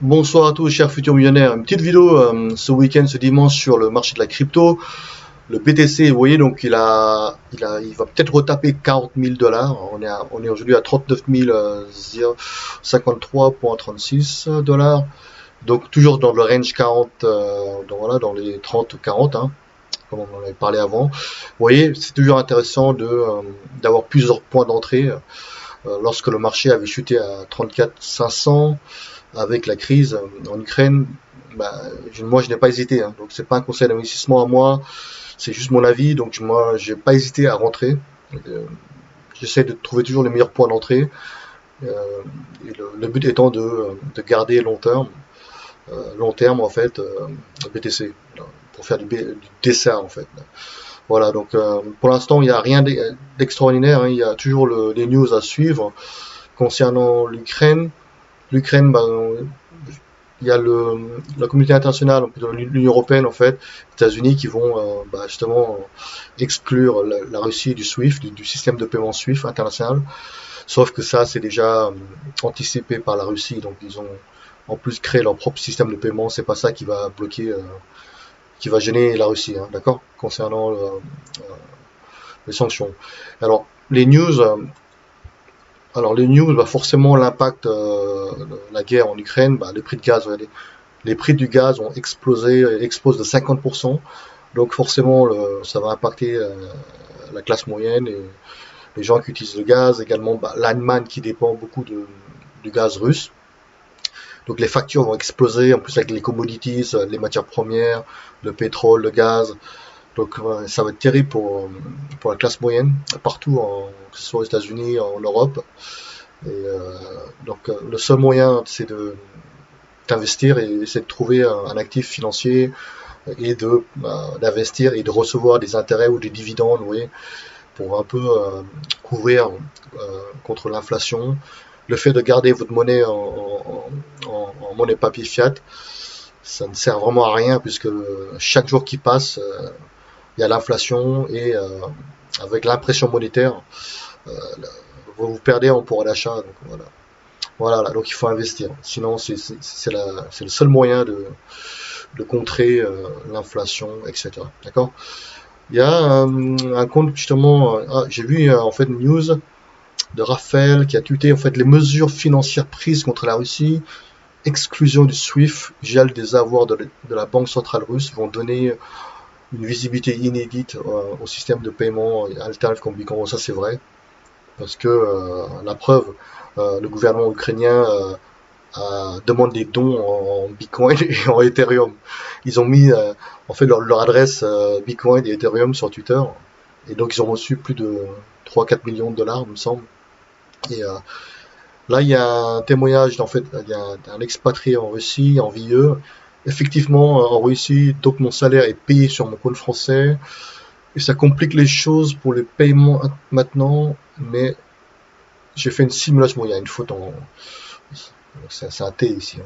Bonsoir à tous, chers futurs millionnaires. Une petite vidéo ce week-end, ce dimanche, sur le marché de la crypto. Le BTC, vous voyez, donc il va peut-être retaper 40 000 $. On est aujourd'hui à 39 053,36 $. Donc toujours dans le range 40, voilà, dans les 30-40, hein, comme on en avait parlé avant. Vous voyez, c'est toujours intéressant d'avoir plusieurs points d'entrée. Lorsque le marché avait chuté à 34 500 avec la crise en Ukraine, bah, moi je n'ai pas hésité, hein. Donc c'est pas un conseil d'investissement à moi, c'est juste mon avis. Donc moi j'ai pas hésité à rentrer. Euh, J'essaie de trouver toujours les meilleurs points d'entrée. Euh, et le but étant de garder long terme en fait, BTC, pour faire du dessin en fait. Voilà, donc pour l'instant il n'y a rien d'extraordinaire, hein. Il y a toujours les news à suivre concernant l'Ukraine. L'Ukraine, ben, il y a la communauté internationale, l'Union européenne en fait, les États-Unis qui vont justement exclure la Russie du SWIFT, du système de paiement SWIFT international. Sauf que ça, c'est déjà anticipé par la Russie, donc ils ont en plus créé leur propre système de paiement. C'est pas ça qui va bloquer, qui va gêner la Russie, hein, d'accord, concernant les sanctions. Alors les news, bah, forcément l'impact, la guerre en Ukraine, bah, les prix de gaz, regardez, les prix du gaz ont explosé, explosent de 50%. Donc forcément, ça va impacter la classe moyenne et les gens qui utilisent le gaz. Également, bah, l'Allemagne qui dépend beaucoup du gaz russe. Donc les factures vont exploser, en plus avec les commodities, les matières premières, le pétrole, le gaz. Donc ça va être terrible pour la classe moyenne, partout, que ce soit aux États-Unis, en Europe. Et le seul moyen, c'est d'investir et c'est de trouver un actif financier et d'investir et de recevoir des intérêts ou des dividendes, vous voyez, pour un peu couvrir contre l'inflation. Le fait de garder votre monnaie en monnaie papier fiat, ça ne sert vraiment à rien puisque chaque jour qui passe, il y a l'inflation et avec l'impression monétaire, euh, vous perdez en pouvoir d'achat. Donc voilà. Voilà, là, donc il faut investir. Sinon, c'est le seul moyen de contrer l'inflation, etc. D'accord. Il y a un compte justement, j'ai vu en fait une news de Raphaël qui a tweeté en fait les mesures financières prises contre la Russie, exclusion du SWIFT, gel des avoirs de la Banque centrale russe vont donner une visibilité inédite au système de paiement alternatif comme Bitcoin. Ça c'est vrai parce que la preuve, le gouvernement ukrainien demande des dons en Bitcoin et en Ethereum. Ils ont mis en fait leur adresse Bitcoin et Ethereum sur Twitter. Et donc ils ont reçu plus de 3-4 millions de $, il me semble. Et là, il y a un témoignage, en fait, il y a un expatrié en Russie, en VIE. Effectivement, en Russie, donc mon salaire est payé sur mon compte français. Et ça complique les choses pour les paiements maintenant. Mais j'ai fait une simulation. Bon, il y a une faute en. C'est un T ici,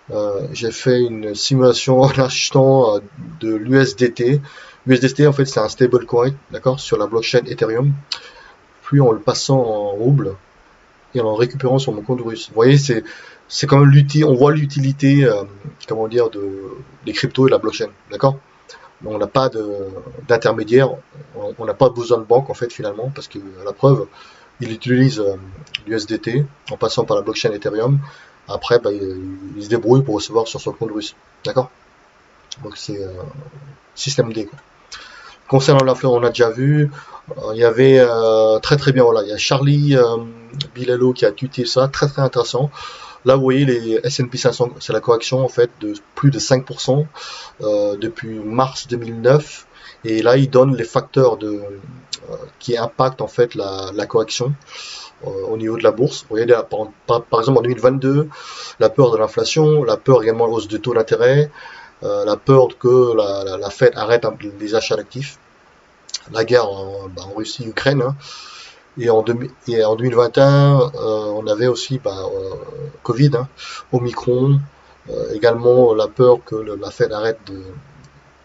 hein. J'ai fait une simulation en achetant de l'USDT. L'USDT, en fait, c'est un stablecoin, d'accord, sur la blockchain Ethereum, puis en le passant en rouble et en le récupérant sur mon compte russe. Vous voyez, c'est quand même on voit l'utilité, comment dire, des cryptos et de la blockchain, d'accord. On n'a pas d'intermédiaire, on n'a pas besoin de banque en fait finalement, parce que à la preuve, il utilise l'USDT en passant par la blockchain Ethereum. Après, bah, il se débrouille pour recevoir sur son compte russe. D'accord. Donc c'est système D, quoi. Concernant l'inflation, on a déjà vu. Il y avait très très bien, voilà, il y a Charlie Bilello qui a tweeté ça, très très intéressant. Là, vous voyez les S&P 500, c'est la correction en fait de plus de 5% depuis mars 2009. Et là, il donne les facteurs qui impactent en fait la correction au niveau de la bourse. Vous voyez, par exemple en 2022, la peur de l'inflation, la peur également de la hausse de taux d'intérêt, la peur que la Fed arrête les achats d'actifs, la guerre en Russie-Ukraine, hein. Et en 2021, on avait aussi Covid, hein, Omicron, également la peur que la Fed arrête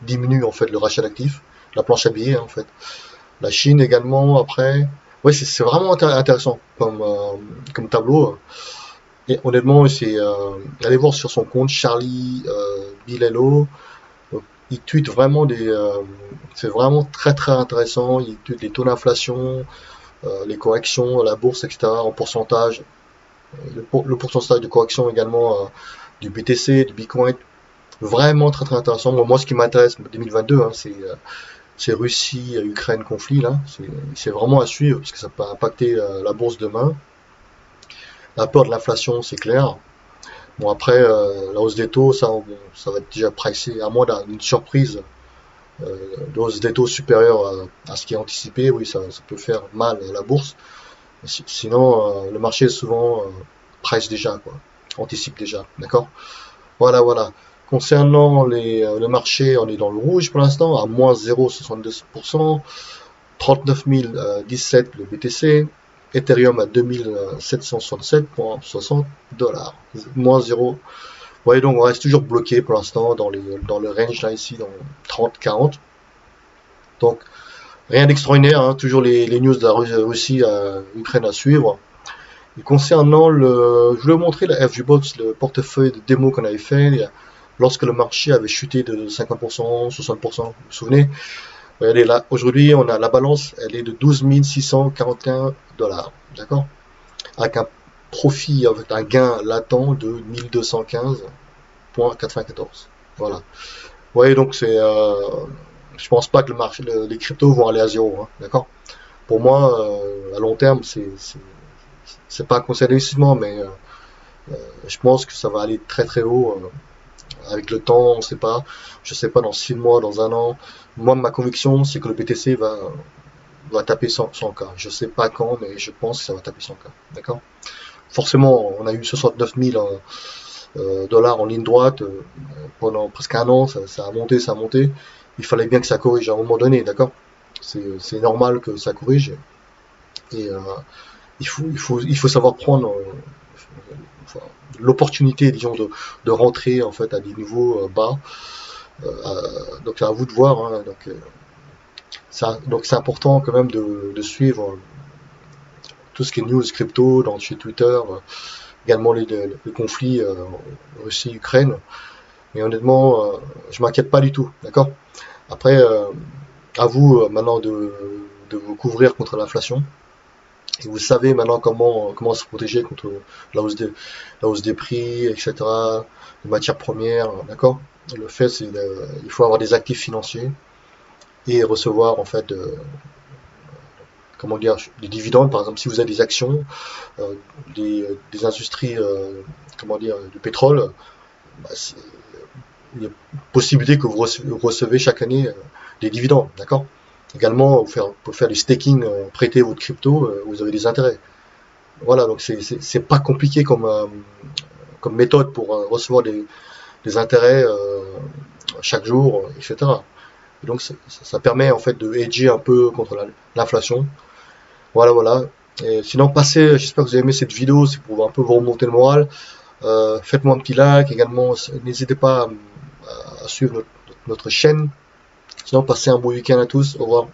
diminue en fait le rachat d'actifs, la planche à billets, hein, en fait. La Chine également après. Oui, c'est vraiment intéressant comme tableau. Et honnêtement, allez voir sur son compte Charlie Bilello. Donc, il tweet vraiment c'est vraiment très très intéressant. Il tweet les taux d'inflation, les corrections, la bourse, etc. en pourcentage. Le pourcentage de correction également du BTC, du Bitcoin. Vraiment très très intéressant. Moi, ce qui m'intéresse en 2022, hein, c'est Russie-Ukraine conflit là. C'est vraiment à suivre parce que ça peut impacter la bourse demain. La peur de l'inflation, c'est clair. Bon après, la hausse des taux, ça va être déjà pricé, à moins d'une surprise de hausse des taux supérieure à ce qui est anticipé. Oui, ça peut faire mal à la bourse. Sinon, le marché souvent price déjà, quoi, anticipe déjà, d'accord? Voilà, voilà. Concernant le marché, on est dans le rouge pour l'instant, à moins 0,72%, 39 017 le BTC, Ethereum à 2767,60 $, moins 0. Vous voyez donc on reste toujours bloqué pour l'instant dans le range là ici, dans 30-40. Donc rien d'extraordinaire, hein, toujours les news de la Russie à Ukraine à suivre. Et concernant je voulais vous montrer la FGBox, le portefeuille de démo qu'on avait fait lorsque le marché avait chuté de 50%, 60%, vous vous souvenez? Regardez là, aujourd'hui, on a la balance, elle est de 12 641 $, d'accord? Avec un profit, avec un gain latent de 1215,94. Voilà. Vous voyez, donc je pense pas que les cryptos vont aller à zéro, hein, d'accord? Pour moi, à long terme, c'est pas un conseil d'investissement, mais je pense que ça va aller très très haut avec le temps, on sait pas. Je sais pas dans 6 mois, dans un an. Moi, ma conviction, c'est que le BTC va taper 100K. Je sais pas quand, mais je pense que ça va taper 100K. D'accord? Forcément, on a eu 69 000 dollars en ligne droite pendant presque un an. Ça a monté, ça a monté. Il fallait bien que ça corrige à un moment donné, d'accord? C'est normal que ça corrige. Et il faut savoir prendre enfin, l'opportunité, disons, de rentrer en fait à des niveaux bas. Donc c'est à vous de voir, hein. Donc c'est important quand même de suivre tout ce qui est news crypto chez Twitter, également le conflit Russie-Ukraine. Mais honnêtement, je m'inquiète pas du tout, d'accord? Après, à vous maintenant de vous couvrir contre l'inflation. Et vous savez maintenant comment se protéger contre la hausse des prix, etc., des matières premières, d'accord? Le fait, il faut avoir des actifs financiers et recevoir en fait comment dire, des dividendes. Par exemple, si vous avez des actions, des industries, comment dire, du pétrole, bah, il y a possibilité que vous recevez chaque année des dividendes, d'accord? Également, pour faire du staking, prêter votre crypto, vous avez des intérêts. Voilà, donc c'est pas compliqué comme méthode pour recevoir des intérêts chaque jour, etc. Et donc ça permet en fait de hedger un peu contre l'inflation. Voilà, voilà. Et sinon, j'espère que vous avez aimé cette vidéo, c'est pour un peu vous remonter le moral. Faites-moi un petit like, également, n'hésitez pas à suivre notre chaîne. Sinon, passez un bon week-end à tous. Au revoir.